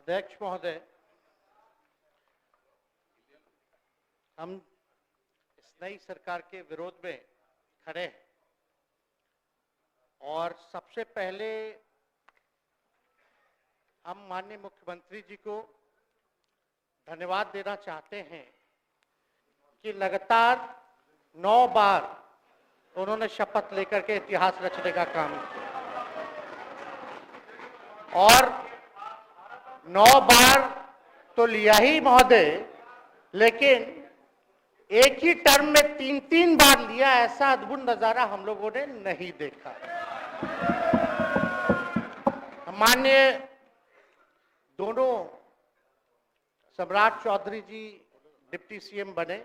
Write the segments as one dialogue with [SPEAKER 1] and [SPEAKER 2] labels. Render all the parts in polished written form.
[SPEAKER 1] अध्यक्ष महोदय, हम इस नई सरकार के विरोध में खड़े हैं और सबसे पहले हम माननीय मुख्यमंत्री जी को धन्यवाद देना चाहते हैं कि लगातार 9 बार उन्होंने शपथ लेकर के इतिहास रचने का काम किया और 9 बार तो लिया ही महोदय, लेकिन एक ही टर्म में 3-3 बार लिया, ऐसा अद्भुत नजारा हम लोगों ने नहीं देखा। माननीय दोनों सम्राट चौधरी जी डिप्टी सीएम बने,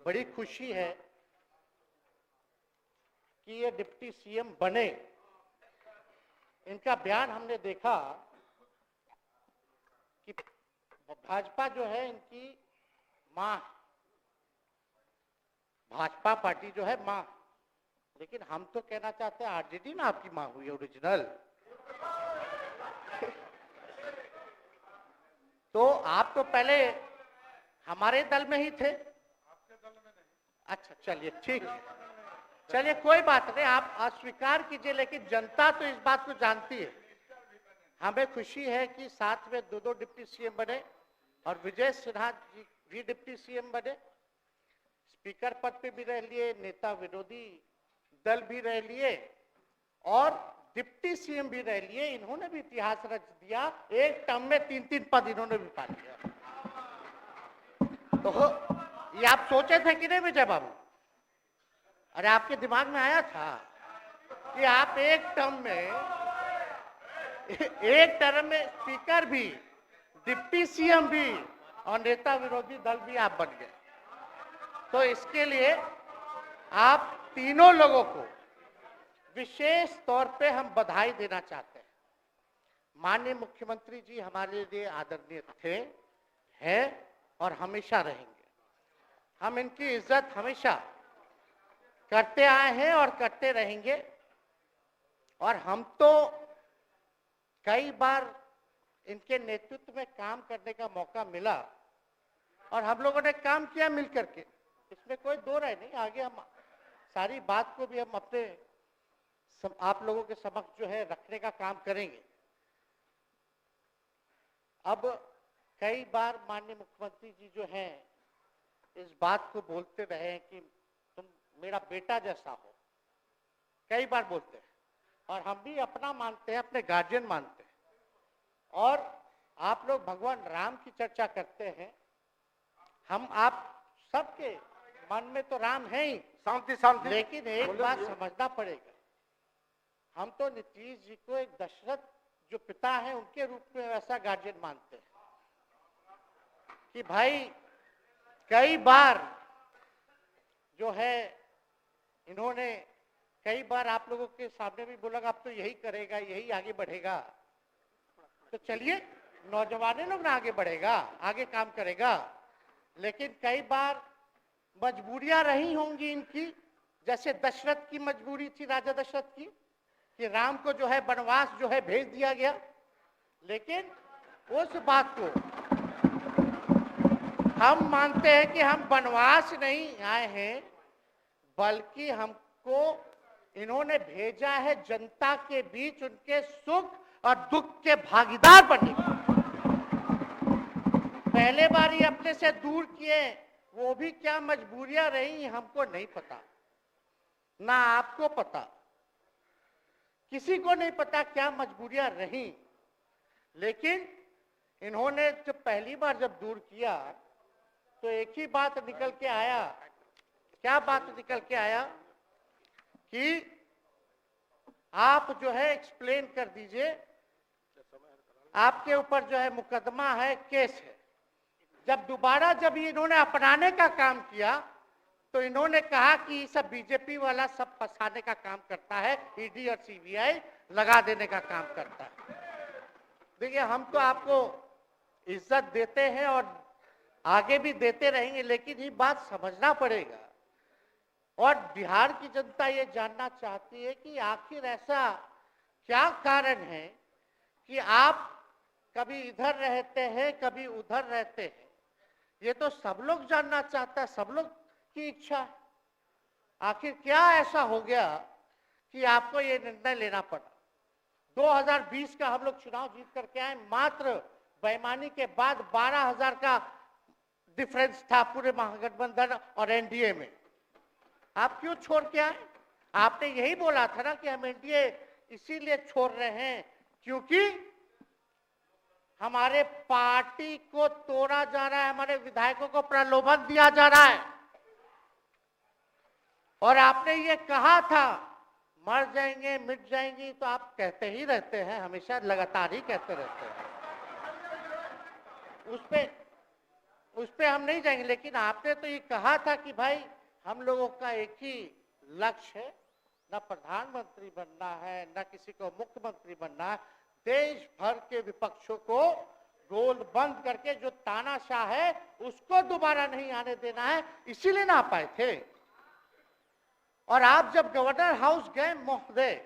[SPEAKER 1] बड़ी खुशी है कि ये डिप्टी सीएम बने। इनका बयान हमने देखा कि भाजपा जो है इनकी मां, भाजपा पार्टी जो है मां, लेकिन हम तो कहना चाहते हैं आरजेडी ना आपकी मां हुई ओरिजिनल। तो आप तो पहले हमारे दल में ही थे। आपके दल में नहीं। अच्छा, चलिए ठीक है, चलिए कोई बात नहीं, आप अस्वीकार कीजिए, लेकिन जनता तो इस बात को जानती है। हमें खुशी है कि साथ में 2 डिप्टी सीएम बने और विजय सिन्हा जी भी डिप्टी सीएम बने, स्पीकर पद पे भी रह लिए, नेता विरोधी दल भी रह लिए और डिप्टी सीएम भी रह लिए। इन्होंने भी इतिहास रच दिया, एक टर्म में 3-3 पद इन्होंने भी पा लिया। तो ये आप सोचे थे कि नहीं विजय बाबू? अरे आपके दिमाग में आया था कि आप एक टर्म में स्पीकर भी, डिप्टी सीएम भी और नेता विरोधी दल भी आप बन गए। तो इसके लिए आप तीनों लोगों को विशेष तौर पे हम बधाई देना चाहते हैं। माननीय मुख्यमंत्री जी हमारे लिए आदरणीय थे, हैं और हमेशा रहेंगे। हम इनकी इज्जत हमेशा करते आए हैं और करते रहेंगे। और हम तो कई बार इनके नेतृत्व में काम करने का मौका मिला और हम लोगों ने काम किया मिलकर के, इसमें कोई दो राय नहीं। आगे हम सारी बात को भी हम अपने आप लोगों के समक्ष जो है रखने का काम करेंगे। अब कई बार माननीय मुख्यमंत्री जी जो हैं इस बात को बोलते रहे हैं कि तुम मेरा बेटा जैसा हो, कई बार बोलते हैं और हम भी अपना मानते हैं, अपने गार्जियन मानते हैं। और आप लोग भगवान राम की चर्चा करते हैं, हम आप सबके मन में तो राम है ही, शांति, लेकिन एक बात समझना पड़ेगा, हम तो नीतीश जी को एक दशरथ जो पिता है उनके रूप में वैसा गार्जियन मानते हैं कि भाई कई बार जो है इन्होंने कई बार आप लोगों के सामने भी बोला अब तो यही करेगा, यही आगे बढ़ेगा। तो चलिए नौजवान लोग ना आगे बढ़ेगा, आगे काम करेगा, लेकिन कई बार मजबूरियां रही होंगी इनकी, जैसे दशरथ की मजबूरी थी, राजा दशरथ की, कि राम को जो है वनवास जो है भेज दिया गया। लेकिन उस बात को हम मानते हैं कि हम वनवास नहीं आए हैं, बल्कि हमको इन्होंने भेजा है जनता के बीच उनके सुख और दुख के भागीदार बनने के। पहले बार ये अपने से दूर किए, वो भी क्या मजबूरियां रही हमको नहीं पता, ना आपको पता, किसी को नहीं पता क्या मजबूरियां रही। लेकिन इन्होंने जब पहली बार जब दूर किया तो एक ही बात निकल के आया। क्या बात निकल के आया कि आप जो है एक्सप्लेन कर दीजिए, आपके ऊपर जो है मुकदमा है, केस है। जब दोबारा जब इन्होंने अपनाने का काम किया तो इन्होंने कहा कि सब बीजेपी वाला सब फंसाने का काम करता है, ईडी और सीबीआई लगा देने का काम करता है। देखिए हम तो आपको इज्जत देते हैं और आगे भी देते रहेंगे, लेकिन ये बात समझना पड़ेगा। और बिहार की जनता ये जानना चाहती है कि आखिर ऐसा क्या कारण है कि आप कभी इधर रहते हैं, कभी उधर रहते हैं, ये तो सब लोग जानना चाहता है, सब लोग की इच्छा है। आखिर क्या ऐसा हो गया कि आपको ये निर्णय लेना पड़ा? 2020 का हम लोग चुनाव जीत करके आए, मात्र बेईमानी के बाद 12,000 का डिफरेंस था पूरे महागठबंधन और एनडीए में। आप क्यों छोड़ के आए? आपने यही बोला था ना कि हम एनडीए इसीलिए छोड़ रहे हैं क्योंकि हमारे पार्टी को तोड़ा जा रहा है, हमारे विधायकों को प्रलोभन दिया जा रहा है। और आपने ये कहा था मर जाएंगे मिट जाएंगी, तो आप कहते ही रहते हैं, हमेशा लगातार ही कहते रहते हैं। उस पे हम नहीं जाएंगे, लेकिन आपने तो ये कहा था कि भाई हम लोगों का एक ही लक्ष्य है, न प्रधानमंत्री बनना है, न किसी को मुख्यमंत्री बनना है, देश भर के विपक्षों को गोल बंद करके जो तानाशाह है उसको दोबारा नहीं आने देना है, इसीलिए ना आ पाए थे। और आप जब गवर्नर हाउस गए महोदय,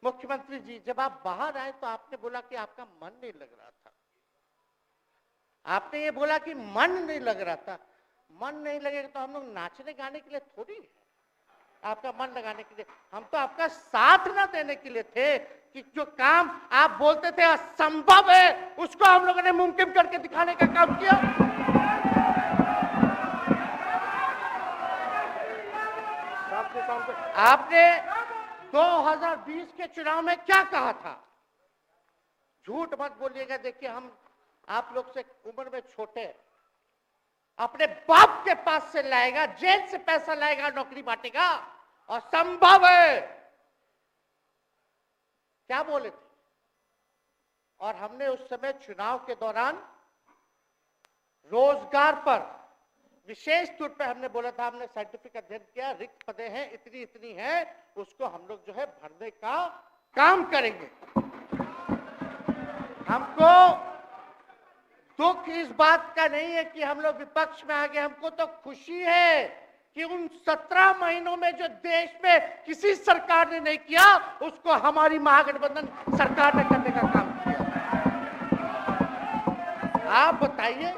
[SPEAKER 1] मुख्यमंत्री जी, जब आप बाहर आए तो आपने बोला कि आपका मन नहीं लग रहा था। आपने ये बोला कि मन नहीं लग रहा था। मन नहीं लगेगा तो हम लोग नाचने गाने के लिए थोड़ी है, आपका मन लगाने के लिए। हम तो आपका साथ ना देने के लिए थे कि जो काम आप बोलते थे असंभव है, उसको हम लोगों ने मुमकिन करके दिखाने का काम किया। आपने 2020 के चुनाव में क्या कहा था? झूठ मत बोलिएगा। देखिए, हम आप लोग से उम्र में छोटे हैं, अपने बाप के पास से लाएगा, जेल से पैसा लाएगा, नौकरी बांटेगा, और संभव है, क्या बोले थे? और हमने उस समय चुनाव के दौरान रोजगार पर विशेष तौर पे हमने बोला था, हमने साइंटिफिक अध्ययन किया, रिक्त पदें हैं इतनी इतनी है, उसको हम लोग जो है भरने का काम करेंगे। हमको दुख इस बात का नहीं है कि हम लोग विपक्ष में आ गए, हमको तो खुशी है कि उन 17 महीनों में जो देश में किसी सरकार ने नहीं किया, उसको हमारी महागठबंधन सरकार ने करने का काम किया। आप बताइए,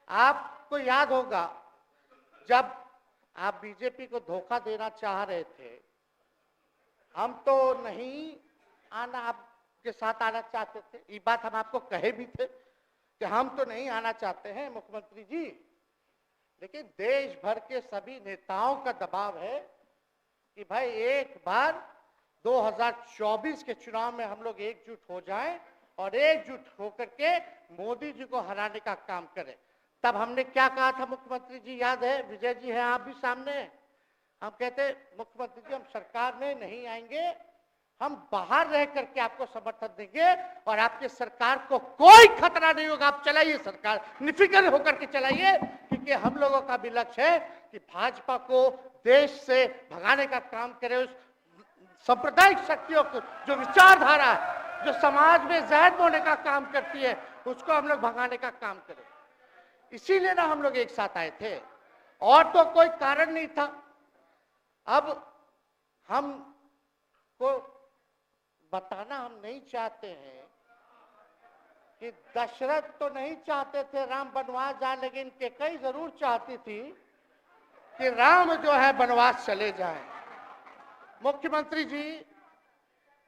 [SPEAKER 1] आपको याद होगा जब आप बीजेपी को धोखा देना चाह रहे थे, हम तो नहीं आना, आपके साथ आना चाहते थे, ये बात हम आपको कहे भी थे कि हम तो नहीं आना चाहते हैं मुख्यमंत्री जी, लेकिन देश भर के सभी नेताओं का दबाव है कि भाई एक बार 2024 के चुनाव में हम लोग एकजुट हो जाएं और एकजुट होकर के मोदी जी को हराने का काम करें। तब हमने क्या कहा था मुख्यमंत्री जी, याद है? विजय जी हैं आप भी सामने। हम कहते मुख्यमंत्री जी, हम सरकार में नहीं आएंगे, हम बाहर रह करके आपको समर्थन देंगे और आपके सरकार को कोई खतरा नहीं होगा, आप चलाइए सरकार, निफिक्र होकर के चलाइए, क्योंकि हम लोगों का भी लक्ष्य है कि भाजपा को देश से भगाने का काम करे। उस सांप्रदायिक शक्तियों को, जो विचारधारा है, जो समाज में जहर बोने का काम करती है, उसको हम लोग भगाने का काम करें। इसीलिए ना हम लोग एक साथ आए थे, और तो कोई कारण नहीं था। अब हम को बताना हम नहीं चाहते हैं कि दशरथ तो नहीं चाहते थे राम वनवास जाए, लेकिन कैकेयी जरूर चाहती थी कि राम जो है वनवास चले जाएं। मुख्यमंत्री जी,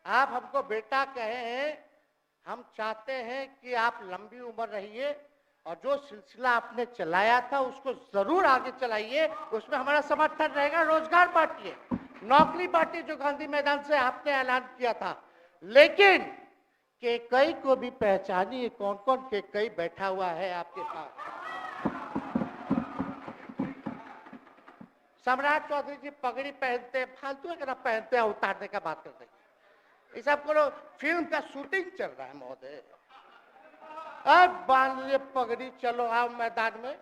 [SPEAKER 1] आप हमको बेटा कहे हैं, हम चाहते हैं कि आप लंबी उम्र रहिए और जो सिलसिला आपने चलाया था उसको जरूर आगे चलाइए, उसमें हमारा समर्थन रहेगा। रोजगार बांटिए, नौकरी बांटिए, जो गांधी मैदान से आपने ऐलान किया था, लेकिन कैकेयी को भी पहचानिए, कौन कौन कैकेयी बैठा हुआ है आपके पास। सम्राट चौधरी जी पगड़ी पहनते, फालतू अगर पहनते हैं, उतारने का बात करते हैं। ये सब को फिल्म का शूटिंग चल रहा है महोदय, अब बांध लिए पगड़ी, चलो आओ मैदान में,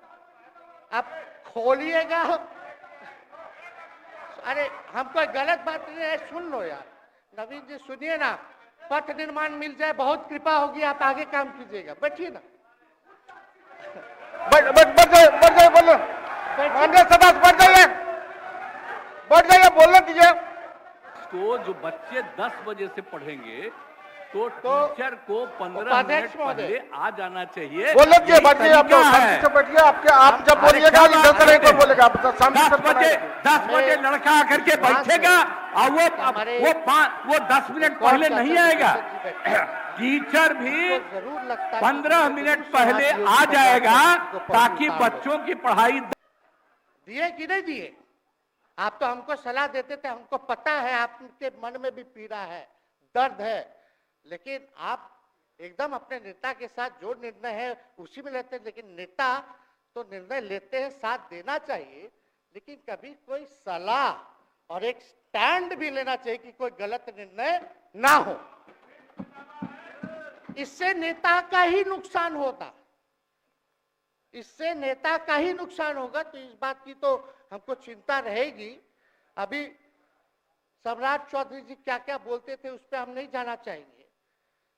[SPEAKER 1] अब खोलिएगा। अरे हम कोई गलत बात नहीं है, सुन लो यार, नवीन जी सुनिए ना, पथ निर्माण मिल जाए, बहुत कृपा होगी, आप आगे काम कीजिएगा, बैठिए ना।
[SPEAKER 2] बढ़ जाइए, बोलने दीजिए। तो जो बच्चे 10 बजे से पढ़ेंगे तो टीचर को 15 मिनट पहले आ जाना चाहिए।
[SPEAKER 3] बोले कि बैठिए, आप
[SPEAKER 2] तरीका
[SPEAKER 3] शांति
[SPEAKER 2] है।
[SPEAKER 3] से बैठिए। आपके आप जब बोलिएगा इधर से नहीं कोई बोलेगा। आप शांति से
[SPEAKER 2] 10 बजे लड़का आकर के बैठेगा और वो 10 मिनट पहले नहीं आएगा। टीचर भी 15 मिनट पहले आ जाएगा ताकि बच्चों की पढ़ाई।
[SPEAKER 1] दिए कि नहीं दिए? आप तो हमको सलाह देते थे, हमको पता है आपके मन में भी पीड़ा है, दर्द है, लेकिन आप एकदम अपने नेता के साथ जो निर्णय है उसी में लेते हैं। लेकिन नेता तो निर्णय लेते हैं, साथ देना चाहिए, लेकिन कभी कोई सलाह और एक स्टैंड भी लेना चाहिए कि कोई गलत निर्णय ना हो। इससे नेता का ही नुकसान होता, इससे नेता का ही नुकसान होगा। तो इस बात की तो हमको चिंता रहेगी। अभी सम्राट चौधरी जी क्या क्या बोलते थे उस पर हम नहीं जाना चाहेंगे,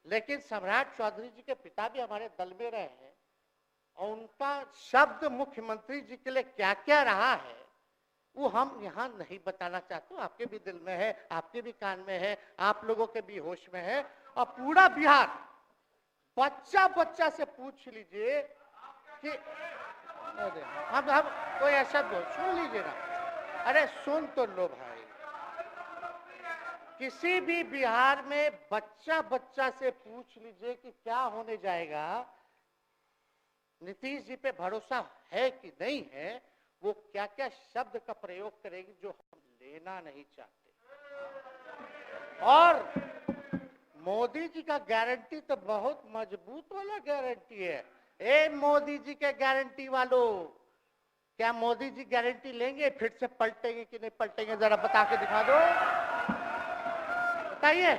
[SPEAKER 1] लेकिन सम्राट चौधरी जी के पिता भी हमारे दल में रहे हैं और उनका शब्द मुख्यमंत्री जी के लिए क्या क्या रहा है वो हम यहाँ नहीं बताना चाहते। आपके भी दिल में है, आपके भी कान में है, आप लोगों के भी होश में है, और पूरा बिहार बच्चा बच्चा से पूछ लीजिए कि हम कोई ऐसा दो सुन लीजिए ना। अरे सुन तो लो भाई, किसी भी बिहार में बच्चा बच्चा से पूछ लीजिए कि क्या होने जाएगा, नीतीश जी पे भरोसा है कि नहीं है, वो क्या क्या शब्द का प्रयोग करेगी जो हम लेना नहीं चाहते। और मोदी जी का गारंटी तो बहुत मजबूत वाला गारंटी है। ए मोदी जी के गारंटी वालों, क्या मोदी जी गारंटी लेंगे फिर से पलटेंगे कि नहीं पलटेंगे? जरा बता के दिखा दो, बताइए।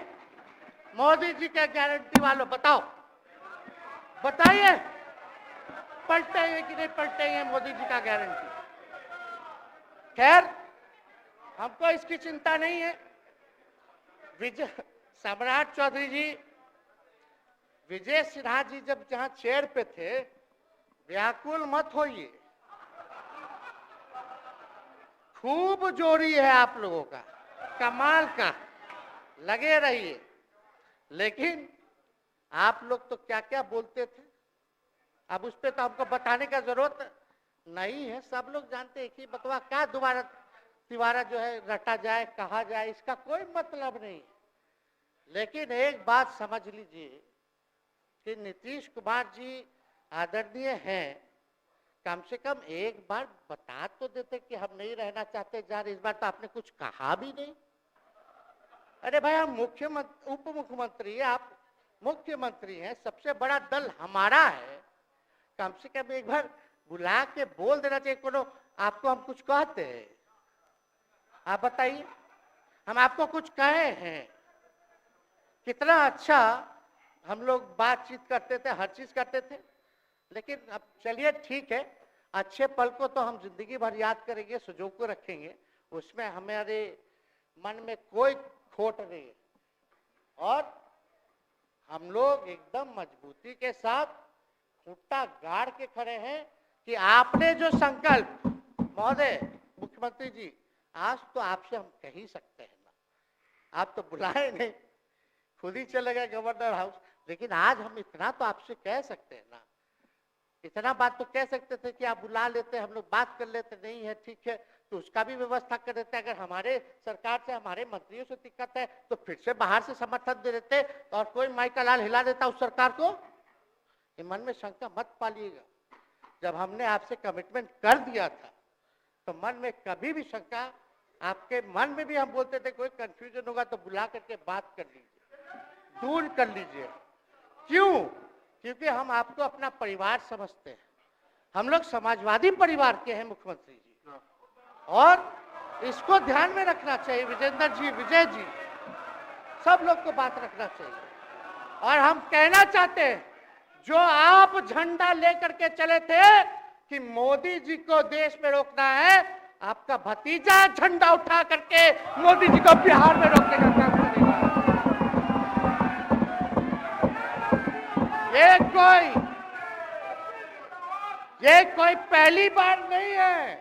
[SPEAKER 1] मोदी जी के गारंटी वालों बताओ, बताइए पलटेंगे कि नहीं पलटेंगे मोदी जी का गारंटी? खैर, हमको इसकी चिंता नहीं है। विजय सम्राट चौधरी जी, विजय सिन्हा जी जब जहां चेयर पे थे, व्याकुल मत होइए, खूब जोड़ी है आप लोगों का, कमाल का, लगे रहिए। लेकिन आप लोग तो क्या क्या बोलते थे, अब उस पर तो हमको बताने का जरूरत नहीं है, सब लोग जानते हैं कि बकवा क्या दोबारा तिवारा जो है रटा जाए, कहा जाए, इसका कोई मतलब नहीं। लेकिन एक बात समझ लीजिए कि नीतीश कुमार जी आदरणीय हैं, कम से कम एक बार बता तो देते कि हम नहीं रहना चाहते जा रहे। इस बार तो आपने कुछ कहा भी नहीं। अरे भाई, हम मुख्यमंत्री उप मुख्यमंत्री, आप मुख्यमंत्री हैं, सबसे बड़ा दल हमारा है, कम से कम एक बार बुला के बोल देना चाहिए। कोनो आपको हम कुछ कहते हैं? आप बताइए, हम आपको कुछ कहे हैं? कितना अच्छा हम लोग बातचीत करते थे, हर चीज करते थे। लेकिन अब चलिए ठीक है, अच्छे पल को तो हम जिंदगी भर याद करेंगे, सुजो को रखेंगे, उसमें हमारे मन में कोई खोट नहीं है। और हम लोग एकदम मजबूती के साथ खुट्टा गाड़ के खड़े हैं कि आपने जो संकल्प, महोदय मुख्यमंत्री जी, आज तो आपसे हम कह ही सकते हैं ना, आप तो बुलाए नहीं, खुद ही चले गए गवर्नर हाउस, लेकिन आज हम इतना तो आपसे कह सकते हैं ना, इतना बात तो कह सकते थे कि आप बुला लेते, हम लोग बात कर लेते। नहीं है ठीक है, तो उसका भी व्यवस्था कर देते। अगर हमारे सरकार से, हमारे मंत्रियों से दिक्कत है तो फिर से बाहर से समर्थन दे देते और कोई माई का लाल हिला देता उस सरकार को। ये मन में शंका मत पालिएगा, जब हमने आपसे कमिटमेंट कर दिया था तो मन में कभी भी शंका, आपके मन में भी हम बोलते थे कोई कंफ्यूजन होगा तो बुला करके बात कर लीजिए, दूर कर लीजिए। क्यों? क्योंकि हम आपको अपना परिवार समझते हैं, हम लोग समाजवादी परिवार के हैं मुख्यमंत्री जी, और इसको ध्यान में रखना चाहिए। विजेंद्र जी, विजय जी, सब लोग को बात रखना चाहिए। और हम कहना चाहते हैं, जो आप झंडा लेकर के चले थे कि मोदी जी को देश में रोकना है, आपका भतीजा झंडा उठा करके मोदी जी को बिहार में रोकने का काम करेगा। ये कोई पहली बार नहीं है,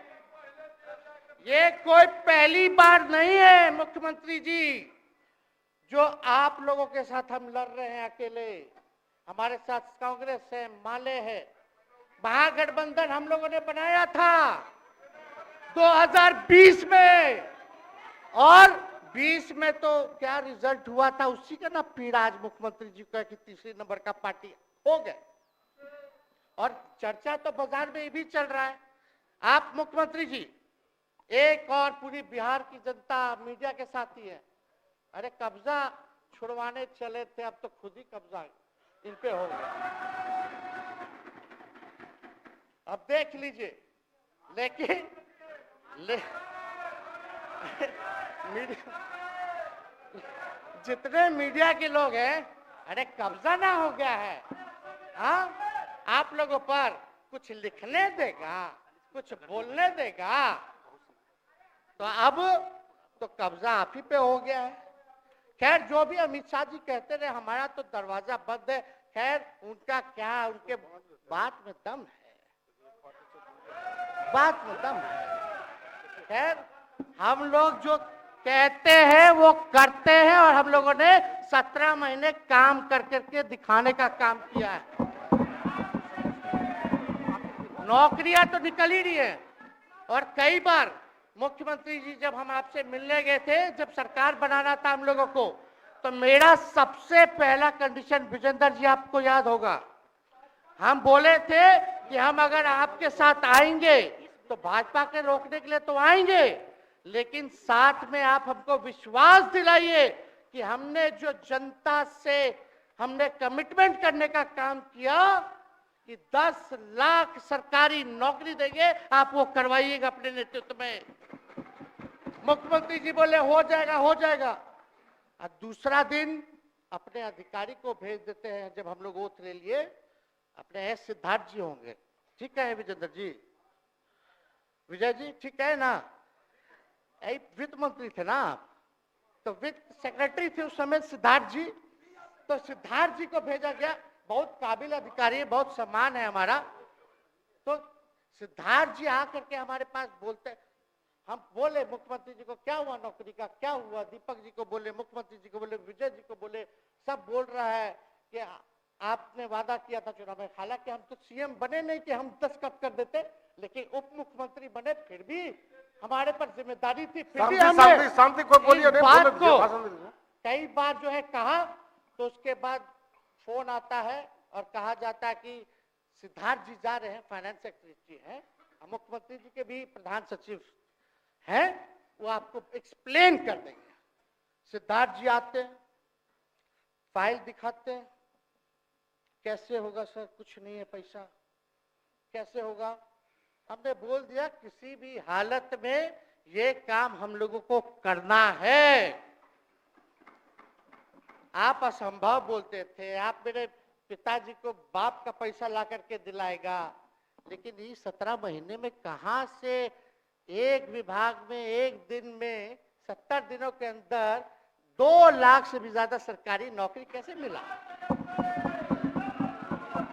[SPEAKER 1] ये कोई पहली बार नहीं है मुख्यमंत्री जी। जो आप लोगों के साथ हम लड़ रहे हैं अकेले, हमारे साथ कांग्रेस है, माले है, महागठबंधन हम लोगों ने बनाया था 2020 में, और 20 में तो क्या रिजल्ट हुआ था उसी का ना पीड़ा आज मुख्यमंत्री जी का कि तीसरे नंबर का पार्टी हो गए। और चर्चा तो बाजार में ये भी चल रहा है, आप मुख्यमंत्री जी एक और पूरी बिहार की जनता मीडिया के साथ ही है, अरे कब्जा छुड़वाने चले थे, अब तो खुद ही कब्जा इन पे हो गया। अब देख लीजिए, लेकिन जितने मीडिया के लोग हैं, अरे कब्जा ना हो गया है, हाँ आप लोगों पर कुछ लिखने देगा, कुछ बोलने देगा, तो अब तो कब्जा आप ही पे हो गया है। खैर जो भी अमित शाह जी कहते रहे हमारा तो दरवाजा बंद है, खैर उनका क्या, उनके बात में दम है, बात में दम है। खैर हम लोग जो कहते हैं वो करते हैं, और हम लोगों ने 17 महीने काम कर करके दिखाने का काम किया है। नौकरियां तो निकल ही रही है, और कई बार मुख्यमंत्री जी जब हम आपसे मिलने गए थे, जब सरकार बनाना था हम लोगों को, तो मेरा सबसे पहला कंडीशन, विजेंद्र जी आपको याद होगा, हम बोले थे कि हम अगर आपके साथ आएंगे तो भाजपा के रोकने के लिए तो आएंगे, लेकिन साथ में आप हमको विश्वास दिलाइए कि हमने जो जनता से हमने कमिटमेंट करने का काम किया कि 10 लाख सरकारी नौकरी देंगे, आप वो करवाइएगा अपने नेतृत्व में। मुख्यमंत्री जी बोले हो जाएगा हो जाएगा, और दूसरा दिन अपने अधिकारी को भेज देते हैं। जब हम लोग ओथ ले लिए, अपने एस सिद्धार्थ जी होंगे, ठीक है विजेंद्र जी, विजय जी ठीक है ना, वित्त मंत्री थे ना आप, तो वित्त सेक्रेटरी थे उस समय सिद्धार्थ जी, तो सिद्धार्थ जी को भेजा गया, बहुत काबिल अधिकारी है, बहुत सम्मान है हमारा। तो सिद्धार्थ जी आकर के हमारे पास बोलते, हम बोले मुख्यमंत्री जी को क्या हुआ नौकरी का, क्या हुआ, दीपक जी को बोले, मुख्यमंत्री जी को बोले, विजय जी को बोले, सब बोल रहा है कि आपने वादा किया था चुनाव में। हालांकि हम तो सीएम बने नहीं कि हम दस्तखत कर देते, लेकिन उप मुख्यमंत्री बने, फिर भी हमारे पर जिम्मेदारी थी, फिर भी हमने
[SPEAKER 3] शांति को बोलिए,
[SPEAKER 1] बात को कई बार जो है कहा। तो उसके बाद फोन आता है और कहा जाता है कि सिद्धार्थ जी जा रहे हैं, फाइनेंस सेक्रेटरी हैं, मुख्यमंत्री जी के भी प्रधान सचिव हैं, वो आपको एक्सप्लेन कर देंगे। सिद्धार्थ जी आते हैं, फाइल दिखाते हैं, कैसे होगा सर, कुछ नहीं है पैसा, कैसे होगा। हमने बोल दिया किसी भी हालत में ये काम हम लोगों को करना है। आप असंभव बोलते थे, आप मेरे पिताजी को बाप का पैसा ला करके दिलाएगा, लेकिन ये 17 महीने में कहां से एक विभाग में एक दिन में 70 दिनों के अंदर 2 लाख से भी ज्यादा सरकारी नौकरी कैसे मिला।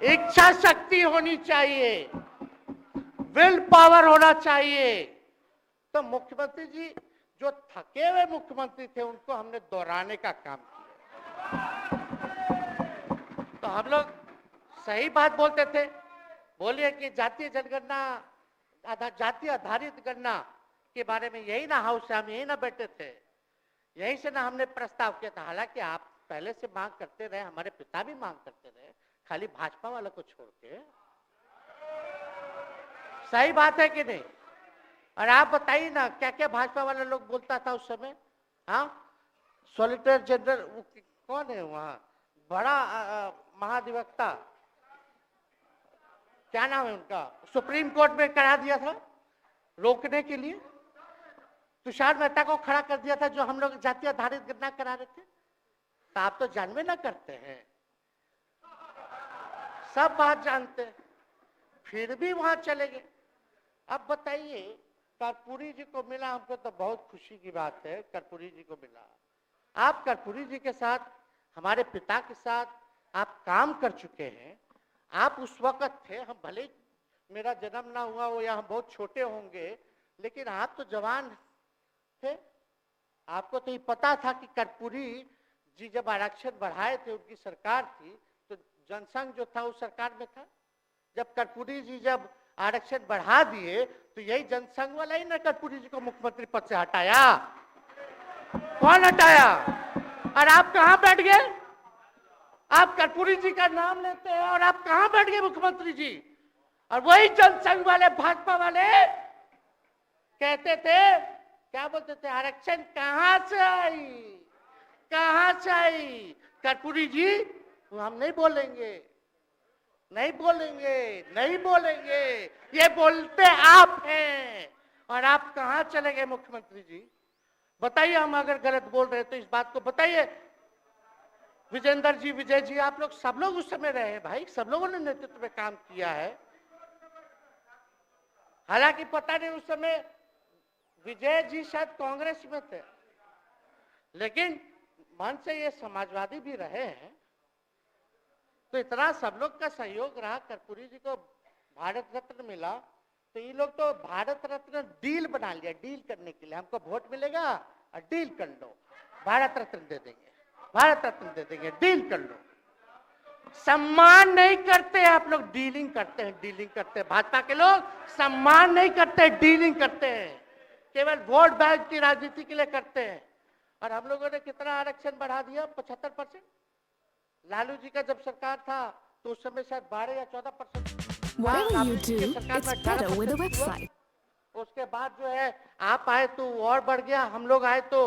[SPEAKER 1] इच्छा शक्ति होनी चाहिए, विल पावर होना चाहिए। तो मुख्यमंत्री जी जो थके हुए मुख्यमंत्री थे उनको हमने दोहराने का काम किया। तो हम लोग सही बात बोलते थे, बोलिए कि जातीय जनगणना, जाति आधारित गणना के बारे में यही ना हाउस से हम यही ना बैठे थे, यहीं से ना हमने प्रस्ताव किया था। हालांकि आप पहले से मांग करते रहे, हमारे पिता भी मांग करते रहे, खाली भाजपा वाला को छोड़ के। सही बात है कि नहीं? और आप बताइए ना क्या क्या भाजपा वाला लोग बोलता था उस समय। हाँ, सॉलिसिटर जनरल कौन है वहां, बड़ा महाधिवक्ता, क्या नाम है उनका, सुप्रीम कोर्ट में करा दिया था रोकने के लिए, तुषार मेहता को खड़ा कर दिया था जो हम लोग जाति आधारित गणना करा रहे थे। तो आप तो जानवे ना करते हैं, सब बात जानते हैं, फिर भी वहां चले गए। अब बताइए, कर्पूरी जी को मिला, हमको तो बहुत खुशी की बात है, कर्पूरी जी को मिला। आप कर्पूरी जी के साथ, हमारे पिता के साथ आप काम कर चुके हैं। आप उस वक्त थे, हम भले मेरा जन्म ना हुआ हो या हम बहुत छोटे होंगे, लेकिन आप तो जवान थे। आपको तो ये पता था कि कर्पूरी जी जब आरक्षण बढ़ाए थे, उनकी सरकार थी, तो जनसंघ जो था उस सरकार में था। जब कर्पूरी जी जब आरक्षण बढ़ा दिए तो यही जनसंघ वाला ही ना कर्पूरी जी को मुख्यमंत्री पद से हटाया। कौन हटाया? और आप कहां बैठ गए? आप कर्पूरी जी का नाम लेते हैं और आप कहां बैठ गए मुख्यमंत्री जी? और वही जनसंघ वाले, भाजपा वाले कहते थे, क्या बोलते थे, आरक्षण कहां से आई, कहां से आई? कर्पूरी जी हम नहीं बोलेंगे, नहीं बोलेंगे, नहीं बोलेंगे, ये बोलते आप हैं। और आप कहां चले गए मुख्यमंत्री जी? बताइए, हम अगर गलत बोल रहे तो इस बात को बताइए। विजेंद्र जी, विजय जी, आप लोग सब लोग उस समय रहे भाई, सब लोगों ने नेतृत्व में काम किया है। हालांकि पता नहीं उस समय विजय जी शायद कांग्रेस में थे, लेकिन मन से ये समाजवादी भी रहे हैं। तो इतना सब लोग का सहयोग रहा, कर्पूरी जी को भारत रत्न मिला, तो ये लोग तो भारत रत्न डील बना लिया, डील करने के लिए। हमको वोट मिलेगा और डील कर लो, भारत रत्न दे देंगे, भारत रत्न दे देंगे, डील कर लो। सम्मान नहीं करते आप लोग, डीलिंग करते हैं, डीलिंग करते हैं। भाजपा के लोग सम्मान नहीं करते, डीलिंग करते हैं, केवल वोट बैंक की राजनीति के लिए करते हैं। और हम लोगों ने कितना आरक्षण बढ़ा दिया? 75%। लालू जी का जब सरकार था तो उस समय शायद 12 या 14%।
[SPEAKER 4] Whatever you do, it's better with a website.
[SPEAKER 1] उसके बाद जो है आप आए तो और बढ़ गया, हम लोग आए तो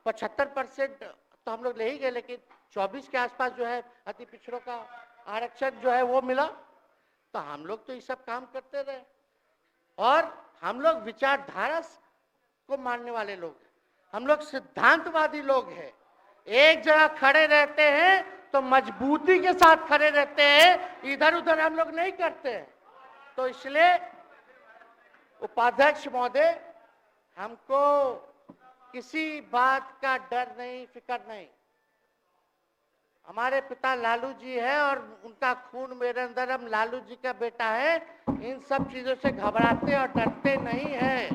[SPEAKER 1] 75% तो हम लोग ले ही गए, लेकिन 24 के आसपास जो है अति पिछड़ों का आरक्षण जो है वो मिला। तो हम लोग तो ये सब काम करते रहे, और हम लोग विचारधारा को मानने वाले लोग हैं, हम लोग सिद्धांतवादी लोग हैं। एक जगह खड़े रहते हैं तो मजबूती के साथ खड़े रहते हैं, इधर उधर हम लोग नहीं करते हैं। तो इसलिए उपाध्यक्ष महोदय, हमको किसी बात का डर नहीं, फिक्र नहीं। हमारे पिता लालू जी है और उनका खून मेरे अंदर, हम लालू जी का बेटा है। इन सब चीजों से घबराते और डरते नहीं हैं,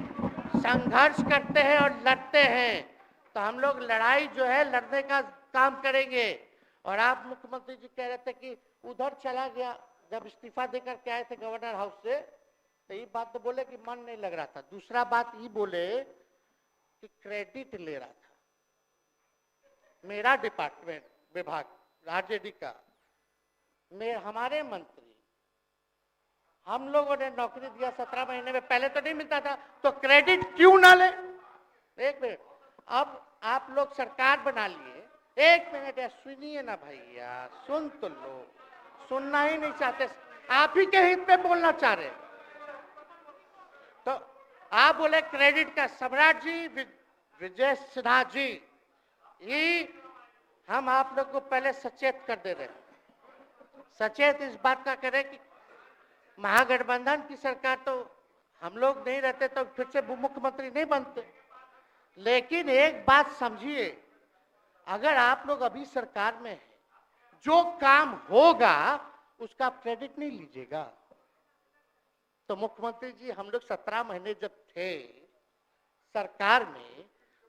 [SPEAKER 1] संघर्ष करते हैं और लड़ते हैं। तो हम लोग लड़ाई जो है लड़ने का काम करेंगे। और आप मुख्यमंत्री जी कह रहे थे कि उधर चला गया, जब इस्तीफा देकर के आए थे गवर्नर हाउस से, तो ये बात तो बोले कि मन नहीं लग रहा था। दूसरा बात ये बोले कि क्रेडिट ले रहा था मेरा डिपार्टमेंट, विभाग आरजेडी का, हमारे मंत्री, हम लोगों ने नौकरी दिया 17 महीने में, पहले तो नहीं मिलता था, तो क्रेडिट क्यों ना ले? एक मिनट, अब आप लोग सरकार बना लिए, एक मिनट यार सुनिए ना भैया, सुन तो लो, सुनना ही नहीं चाहते, आप ही के हित में बोलना चाह रहे। तो आप बोले क्रेडिट का, सम्राट जी, विजय सिन्हा जी, ये हम आप लोग को पहले सचेत कर दे रहे हैं। सचेत इस बात का करें कि महागठबंधन की सरकार तो हम लोग नहीं रहते तो फिर से मुख्यमंत्री नहीं बनते। लेकिन एक बात समझिए, अगर आप लोग अभी सरकार में हैं, जो काम होगा उसका क्रेडिट नहीं लीजिएगा। तो मुख्यमंत्री जी, हम लोग 17 महीने जब थे सरकार में,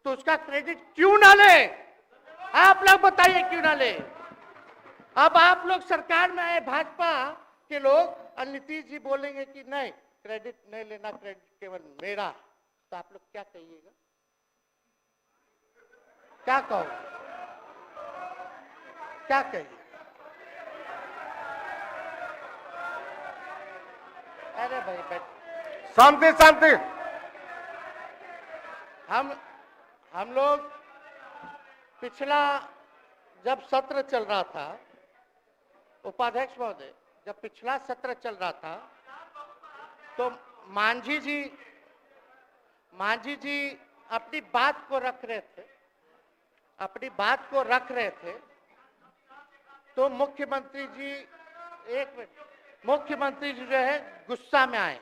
[SPEAKER 1] तो उसका क्रेडिट क्यों ना ले? आप लोग बताइए क्यों ना ले? अब आप लोग सरकार में आए, भाजपा के लोग, और नीतीश जी बोलेंगे कि नहीं क्रेडिट नहीं लेना, क्रेडिट केवल मेरा, तो आप लोग क्या कहिएगा? क्या कहोगे? क्या कहिए? अरे भाई बैठ,
[SPEAKER 3] शांति शांति।
[SPEAKER 1] हम लोग पिछला जब सत्र चल रहा था, उपाध्यक्ष महोदय, जब पिछला सत्र चल रहा था, तो मांझी जी अपनी बात को रख रहे थे, तो मुख्यमंत्री जी, एक मिनट, मुख्यमंत्री जी जो है गुस्सा में आए।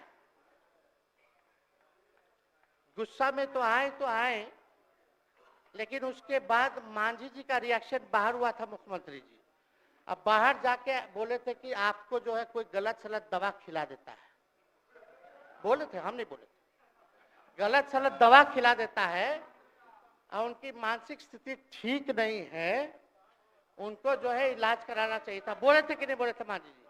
[SPEAKER 1] गुस्सा में तो आए, लेकिन उसके बाद मांझी जी का रिएक्शन बाहर हुआ था मुख्यमंत्री जी। अब बाहर जाके बोले थे कि आपको जो है कोई गलत सलत दवा खिला देता है, बोले थे, हम नहीं बोले थे, गलत सलत दवा खिला देता है और उनकी मानसिक स्थिति ठीक नहीं है, उनको जो है इलाज कराना चाहिए था। बोले थे कि नहीं बोले थे मांझी जी?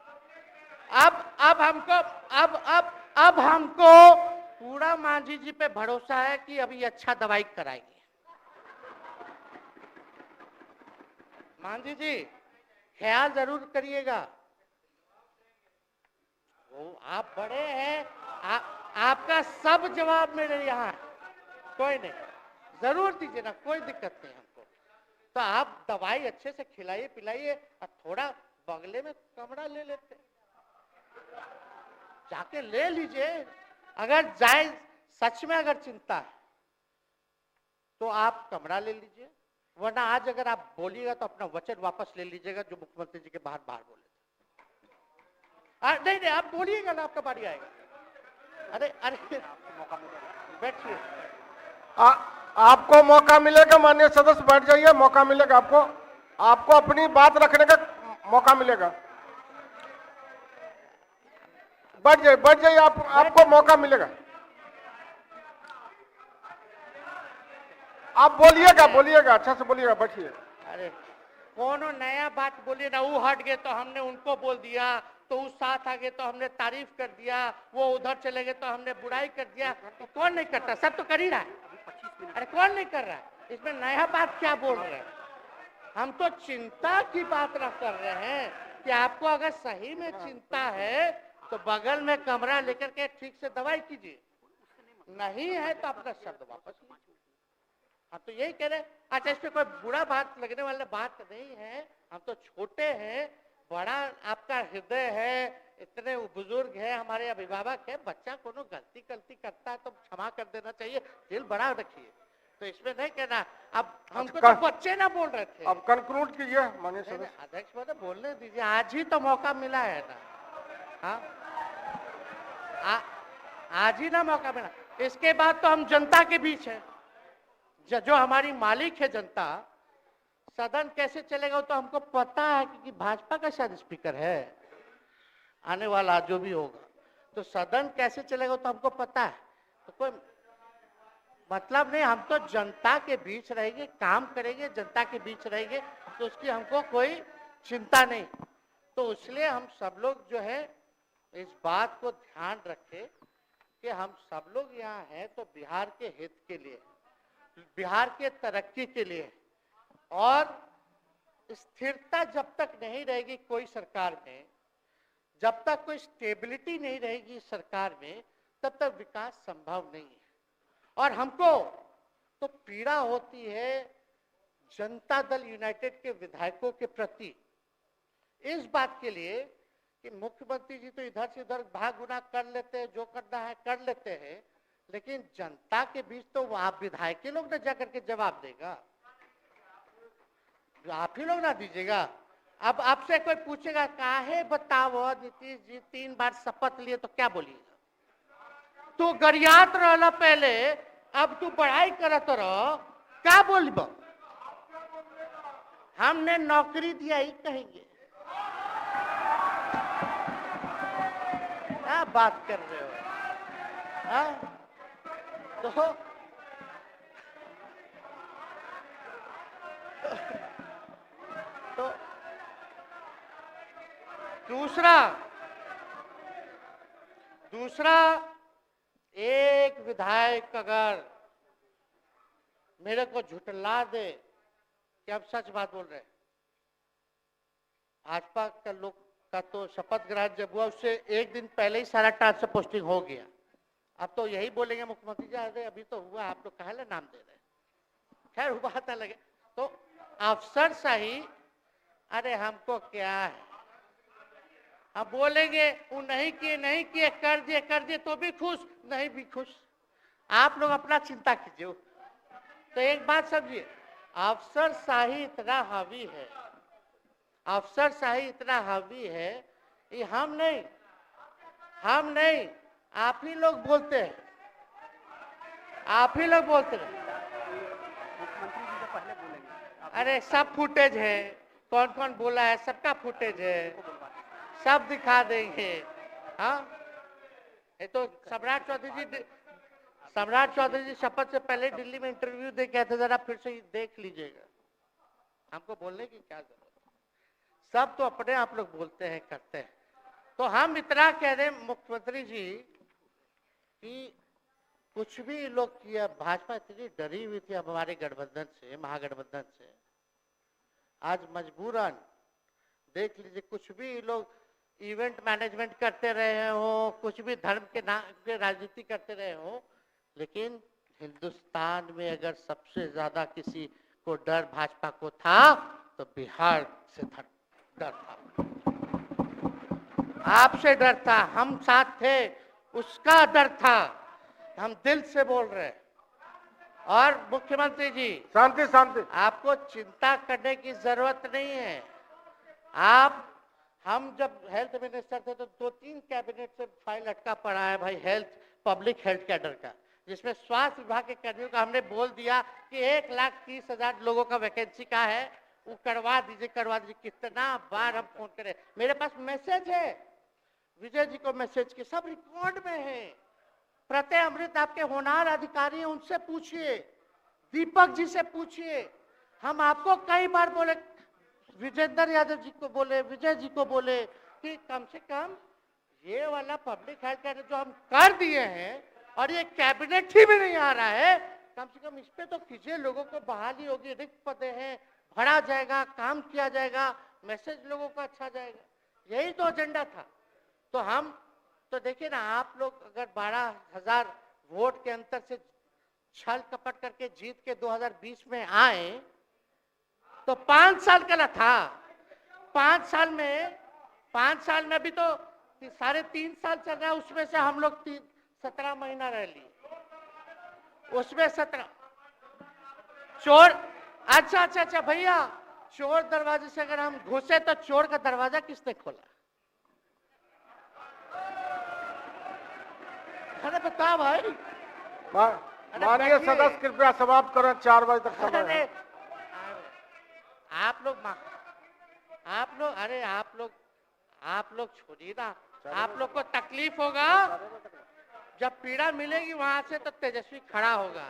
[SPEAKER 1] अब हमको पूरा मांझी जी पे भरोसा है कि अभी अच्छा दवाई कराएंगे। मांझी जी ख्याल जरूर करिएगा। वो आप बड़े हैं, आपका सब जवाब मेरे यहाँ है, कोई नहीं, जरूर दीजिए ना, कोई दिक्कत नहीं हमको। तो आप दवाई अच्छे से खिलाइए पिलाइए और थोड़ा बगले में कमरा ले लेते, जाके ले लीजिए। अगर जाए सच में अगर चिंता है तो आप कमरा ले लीजिए, वरना आज अगर आप बोलिएगा तो अपना वचन वापस ले लीजिएगा जो मुख्यमंत्री जी के बाहर बोले थे। नहीं आप बोलिएगा ना, आपका बारी आएगा। अरे मौका मिलेगा, बैठिए।
[SPEAKER 3] आपको मौका मिलेगा, माननीय सदस्य बैठ जाइए, मौका मिलेगा आपको अपनी बात रखने का मौका मिलेगा। बैठ जाइए आपको मौका मिलेगा। आप बोलिएगा अच्छा से बोलिएगा, बैठिए।
[SPEAKER 1] अरे कोनो नया बात बोलिए ना, वो हट गए तो हमने उनको बोल दिया, तो उस साथ आ गए तो हमने तारीफ कर दिया, वो उधर चले गए तो हमने बुराई कर दिया। तो कौन नहीं करता, सब तो कर ही रहा है। अरे कौन नहीं कर रहा है, इसमें नया बात क्या बोल रहे हैं? हम तो चिंता की बात न कर रहे हैं कि आपको अगर सही में चिंता है तो बगल में कमरा लेकर के ठीक से दवाई कीजिए, नहीं है तो अपना शब्द वापस लीजिए। हम तो यही कह रहे हैं। अच्छा, इस पे कोई बुरा बात लगने वाला बात नहीं है, हम तो छोटे हैं, बड़ा आपका हृदय है, इतने बुजुर्ग है, हमारे अभिभावक है, बच्चा कोनो गलती करता है तो क्षमा कर देना चाहिए, दिल बड़ा रखिए। तो इसमें नहीं कहना। अब हमको तो बच्चे ना बोल रहे थे।
[SPEAKER 3] अब कंक्लूड कीजिए माननीय सदस्य।
[SPEAKER 1] अध्यक्ष महोदय बोलने दीजिए, आज ही तो मौका मिला है ना। हाँ, आज ही ना मौका मिला, इसके बाद तो हम जनता के बीच है, जो हमारी मालिक है जनता। सदन कैसे चलेगा तो हमको पता है, क्योंकि भाजपा का शायद स्पीकर है आने वाला जो भी होगा, तो सदन कैसे चलेगा तो हमको पता है। तो कोई मतलब नहीं, हम तो जनता के बीच रहेंगे, काम करेंगे, जनता के बीच रहेंगे, तो उसकी हमको कोई चिंता नहीं। तो इसलिए हम सब लोग जो है इस बात को ध्यान रखें कि हम सब लोग यहाँ हैं तो बिहार के हित के लिए, बिहार के तरक्की के लिए, और स्थिरता जब तक नहीं रहेगी कोई सरकार में, जब तक कोई स्टेबिलिटी नहीं रहेगी सरकार में, तब तक विकास संभव नहीं है। और हमको तो पीड़ा होती है जनता दल यूनाइटेड के विधायकों के प्रति, इस बात के लिए कि मुख्यमंत्री जी तो इधर से उधर भाग गुना कर लेते हैं, जो करना है कर लेते हैं, लेकिन जनता के बीच तो आप विधायक के लोग ना जाकर के जवाब देगा, आप ही लोग ना दीजिएगा। अब आपसे कोई पूछेगा काहे बताओ नीतीश जी 3 बार शपथ लिए, तो क्या बोलिएगा? तू गरियात रहला पहले, अब तू पढ़ाई करत रह, क्या बोलब? हमने नौकरी दिया ही कहेंगे। क्या बात कर रहे हो? हाँ? तो दूसरा एक विधायक अगर मेरे को झुठला दे कि हम सच बात बोल रहे हैं, भाजपा का लोग का तो शपथ ग्रहण जब हुआ उससे एक दिन पहले ही सारा ट्रांसफर पोस्टिंग हो गया। अब तो यही बोलेंगे मुख्यमंत्री जी अरे अभी तो हुआ, आप लोग काहे नाम दे रहे? खैर हुआ था लगे तो अफसर सही, अरे हमको क्या है, अब बोलेंगे वो नहीं किए कर दिए तो भी खुश, नहीं भी खुश। आप लोग अपना चिंता कीजिए। तो एक बात समझिए, अफसर शाही इतना हावी है, अफसर शाही इतना हावी है, ये हम नहीं आप ही लोग बोलते हैं, आप ही लोग बोलते हैं।
[SPEAKER 5] मुख्यमंत्री जी से पहले बोलेंगे।
[SPEAKER 1] अरे सब फुटेज है, कौन कौन बोला है सबका फुटेज है, सब दिखा देंगे। हाँ, ये तो सम्राट चौधरी जी शपथ से पहले दिल्ली में इंटरव्यू दे के आए थे, जरा फिर से देख लीजिएगा, हमको बोलने की क्या जरूरत है। सब तो अपने आप लोग बोलते हैं करते हैं। तो हम इतना कह रहे हैं मुख्यमंत्री जी कि कुछ भी लोग किया, भाजपा इतनी डरी हुई थी अब हमारे गठबंधन से, महागठबंधन से, आज मजबूरन देख लीजिए, कुछ भी लोग इवेंट मैनेजमेंट करते रहे हो, कुछ भी धर्म के नाम के राजनीति करते रहे हो, लेकिन हिंदुस्तान में अगर सबसे ज्यादा किसी को डर भाजपा को था तो बिहार से डर था, आपसे डर था, हम साथ थे, उसका डर था, हम दिल से बोल रहे हैं। और मुख्यमंत्री जी,
[SPEAKER 3] शांति शांति,
[SPEAKER 1] आपको चिंता करने की जरूरत नहीं है। आप, हम जब हेल्थ मिनिस्टर थे तो 2-3 कैबिनेट से फाइल अटका पड़ा है भाई, हेल्थ, पब्लिक हेल्थ कैडर का, जिसमें स्वास्थ्य विभाग के कर्मियों का हमने बोल दिया कि 1,30,000 लोगों का वैकेंसी का है, वो करवा दीजिए करवा दीजिए। कितना बार हम फोन करें, मेरे पास मैसेज है, विजय जी को मैसेज के सब रिकॉर्ड में है। प्रत्यय अमृत आपके होनहार अधिकारी हैं, उनसे पूछिए, दीपक जी से पूछिए। हम आपको कई बार बोले, विजेंद्र यादव जी को बोले, विजय जी को बोले कि कम से कम ये वाला पब्लिक हेल्थ केयर जो हम कर दिए हैं और ये कैबिनेट ही में नहीं आ रहा है, कम से कम इस पे तो कीजिए, लोगों को बहाली होगी, रिक्त पदे हैं, भरा जाएगा, काम किया जाएगा, मैसेज लोगों का अच्छा जाएगा, यही तो एजेंडा था। तो हम तो देखिए ना, आप लोग अगर 12,000 वोट के अंतर से छल कपट करके जीत के 2020 में आए तो 5 साल का ना था, 5 साल में भी तो 3.5 साल चल रहा है, उसमें से हम लोग 17 महीना रह लिए, उसमें 17 चोर, अच्छा भैया, चोर दरवाजे से अगर हम घुसे तो चोर का दरवाजा किसने खोला? अरे बता भाई।
[SPEAKER 3] माननीय सदस्य कृपया समाप्त करें, 4 बजे तक समय है।
[SPEAKER 1] आप लोग छोड़िए ना, आप लोग को तकलीफ होगा, जब पीड़ा मिलेगी वहां से तो तेजस्वी खड़ा होगा,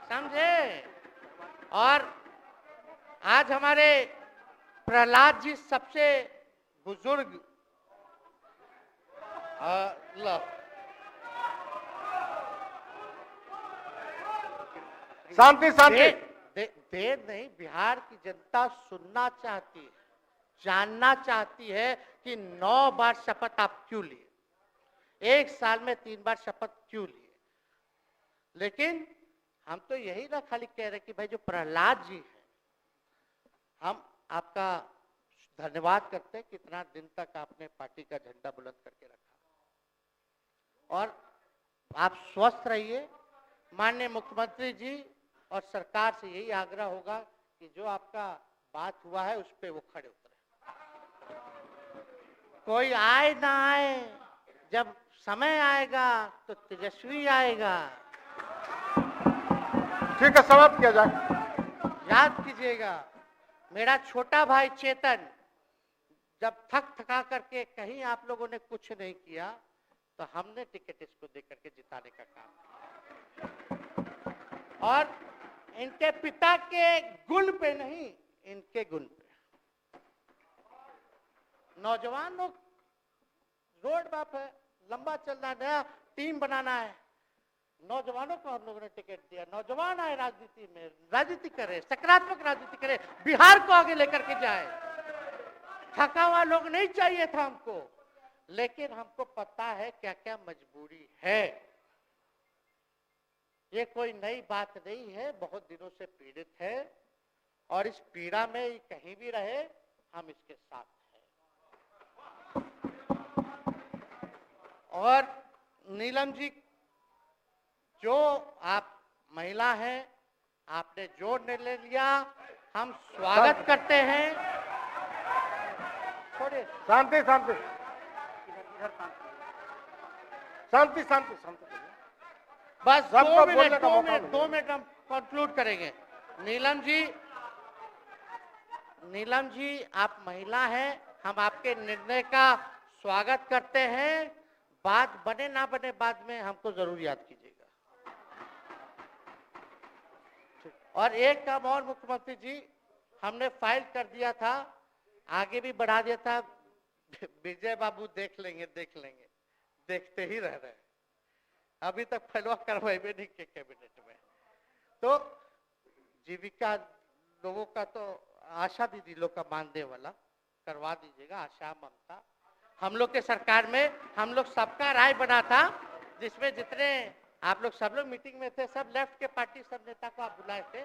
[SPEAKER 1] समझे? और आज हमारे प्रहलाद जी सबसे बुजुर्ग,
[SPEAKER 3] शांति शांति,
[SPEAKER 1] देर नहीं, बिहार की जनता सुनना चाहती है, जानना चाहती है कि 9 बार शपथ आप क्यों लिए, 1 साल में 3 बार शपथ क्यों लिए। लेकिन हम तो यही ना खाली कह रहे कि भाई जो प्रहलाद जी हैं, हम आपका धन्यवाद करते हैं, कितना दिन तक आपने पार्टी का झंडा बुलंद करके रखा, और आप स्वस्थ रहिए। माननीय मुख्यमंत्री जी और सरकार से यही आग्रह होगा कि जो आपका बात हुआ है उस पे वो खड़े उतरे, कोई आए ना आए, जब समय आएगा तो तेजस्वी आएगा।
[SPEAKER 3] ठीक है, समाप्त किया जाए।
[SPEAKER 1] याद कीजिएगा, मेरा छोटा भाई चेतन जब थका करके कहीं आप लोगों ने कुछ नहीं किया तो हमने टिकट इसको देकर के जिताने का काम किया, और इनके पिता के गुण पे नहीं, इनके गुण पे। नौजवान लोग रोड मैप है, लंबा चलना, नया टीम बनाना है, नौजवानों को हम लोगों ने टिकट दिया, नौजवान आए राजनीति में, राजनीति करे, सकारात्मक राजनीति करे, बिहार को आगे लेकर के जाए। थका हुआ लोग नहीं चाहिए था हमको, लेकिन हमको पता है क्या क्या मजबूरी है। ये कोई नई बात नहीं है, बहुत दिनों से पीड़ित है, और इस पीड़ा में ये कहीं भी रहे, हम इसके साथ हैं। और नीलम जी, जो आप महिला हैं, आपने जो निर्णय लिया, हम स्वागत करते हैं। छोड़िए,
[SPEAKER 3] शांति शांति शांति शांति शांति,
[SPEAKER 1] बस
[SPEAKER 3] सबको
[SPEAKER 1] 2 मिनट हम कंक्लूड करेंगे। नीलम जी आप महिला हैं, हम आपके निर्णय का स्वागत करते हैं, बात बने ना बने बाद में हमको जरूर याद कीजिएगा। और एक काम और मुख्यमंत्री जी, हमने फाइल कर दिया था, आगे भी बढ़ा दिया था। विजय बाबू देख लेंगे, देखते ही रह रहे हैं। अभी तक फैलवा करवाए भी नहीं के कैबिनेट में। तो जीविका लोगों का तो आशा दीदी लोग का मानदेय वाला करवा दीजिएगा, आशा ममता। हम लोग के सरकार में हम लोग सबका राय बना था, जिसमें जितने आप लोग सब लोग मीटिंग में थे, सब लेफ्ट के पार्टी सब नेता को आप बुलाए थे।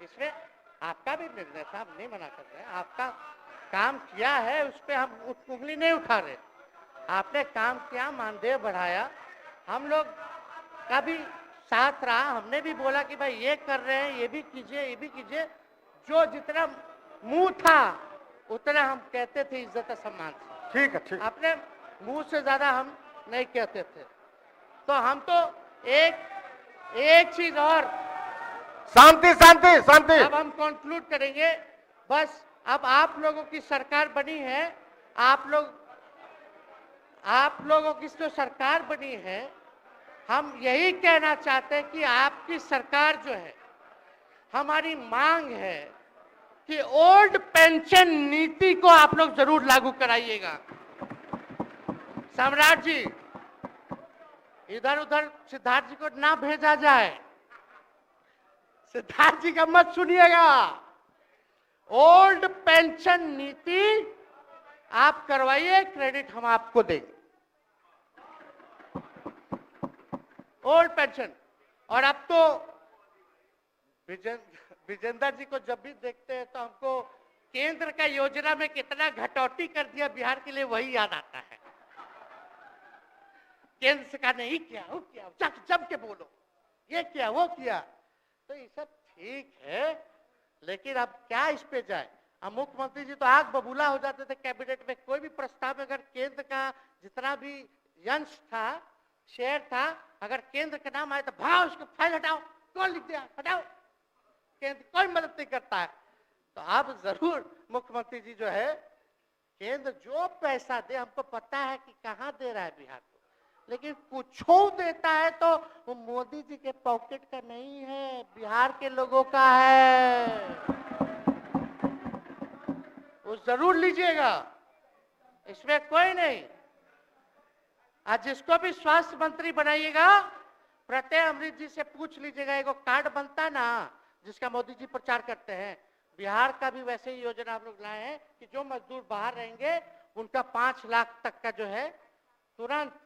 [SPEAKER 1] इसमें आपका भी निर्णय था, हम नहीं मना कर रहे हैं। आपका काम किया है, उस पर हम उंगली नहीं उठा रहे। आपने काम किया, मानदेय बढ़ाया, हम लोग का भी साथ रहा। हमने भी बोला कि भाई ये कर रहे हैं, ये भी कीजिए, ये भी कीजिए। जो जितना मुंह था उतना हम कहते थे इज्जत और सम्मान से।
[SPEAKER 3] ठीक है, ठीक।
[SPEAKER 1] अपने मुंह से ज्यादा हम नहीं कहते थे। तो हम तो एक चीज और,
[SPEAKER 3] शांति शांति शांति।
[SPEAKER 1] अब हम कंक्लूड करेंगे। बस अब आप लोगों की सरकार बनी है, आप लोगों की जो सरकार बनी है, हम यही कहना चाहते हैं कि आपकी सरकार जो है, हमारी मांग है कि ओल्ड पेंशन नीति को आप लोग जरूर लागू कराइएगा। सम्राट जी, इधर उधर सिद्धार्थ जी को ना भेजा जाए, सिद्धार्थ जी का मत सुनिएगा। ओल्ड पेंशन नीति आप करवाइए, क्रेडिट हम आपको देंगे। Old pension. और अब तो विजेंद्र जी को जब भी देखते हैं तो हमको केंद्र का योजना में कितना घटौती कर दिया बिहार के लिए, वही याद आता है। केंद्र सरकार ने ये किया, वो किया, जम के बोलो, ये किया, वो किया। तो ये सब ठीक है, लेकिन अब क्या इस पे जाए। अब मुख्यमंत्री जी तो आग बबूला हो जाते थे कैबिनेट में। कोई भी प्रस्ताव में अगर केंद्र का जितना भी अंश था, शेयर था, अगर केंद्र का नाम आए तो भाव उसको फाइल हटाओ, कौन लिख दिया, हटाओ। केंद्र कोई मदद नहीं करता है। तो अब जरूर मुख्यमंत्री जी जो है, केंद्र जो पैसा दे, हमको पता है कि कहाँ दे रहा है बिहार को, लेकिन कुछ देता है तो वो मोदी जी के पॉकेट का नहीं है, बिहार के लोगों का है। वो जरूर लीजिएगा, इसमें कोई नहीं। आज जिसको भी स्वास्थ्य मंत्री बनाइएगा, प्रत्यय अमृत जी से पूछ लीजिएगा। एगो कार्ड बनता है ना, जिसका मोदी जी प्रचार करते हैं, बिहार का भी वैसे ही योजना हम लोग लाए हैं कि जो मजदूर बाहर रहेंगे उनका 5 लाख तक का जो है तुरंत।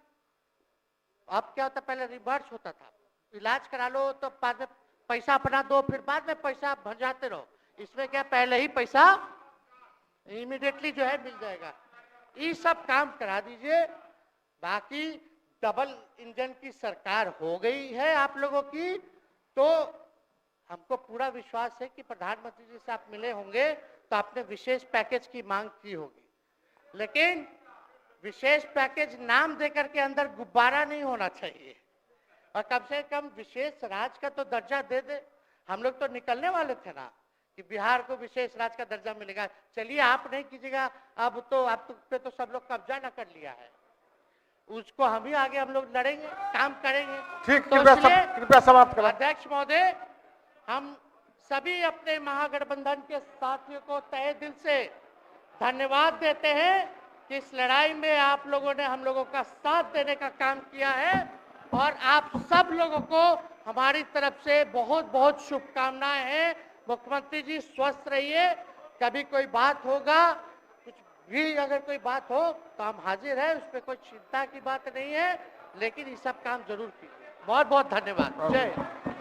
[SPEAKER 1] अब क्या होता, पहले रिवर्स होता था, इलाज करा लो तो बाद में पैसा अपना दो, फिर बाद में पैसा भंजाते रहो। इसमें क्या, पहले ही पैसा इमीडिएटली जो है मिल जाएगा। ये सब काम करा दीजिए। बाकी डबल इंजन की सरकार हो गई है आप लोगों की, तो हमको पूरा विश्वास है कि प्रधानमंत्री जी से आप मिले होंगे तो आपने विशेष पैकेज की मांग की होगी, लेकिन विशेष पैकेज नाम देकर के अंदर गुब्बारा नहीं होना चाहिए, और कम से कम विशेष राज्य का तो दर्जा दे दे। हम लोग तो निकलने वाले थे ना कि बिहार को विशेष राज्य का दर्जा मिलेगा। चलिए आप नहीं कीजिएगा, अब तो आप पे तो सब लोग कब्जा न कर लिया है, उसको हम ही आगे हम लोग लड़ेंगे, काम करेंगे।
[SPEAKER 3] ठीक,
[SPEAKER 1] तो
[SPEAKER 3] कृपया समाप्त करें।
[SPEAKER 1] अध्यक्ष महोदय, हम सभी अपने महागठबंधन के साथियों को तहे दिल से धन्यवाद देते हैं कि इस लड़ाई में आप लोगों ने हम लोगों का साथ देने का काम किया है, और आप सब लोगों को हमारी तरफ से बहुत बहुत शुभकामनाएं हैं। मुख्यमंत्री जी स्वस्थ रहिए। कभी कोई बात होगा, कुछ भी अगर कोई बात हो तो हम हाजिर हैं, उस पर कोई चिंता की बात नहीं है, लेकिन ये सब काम जरूर कीजिए। बहुत बहुत धन्यवाद। जय हिंद।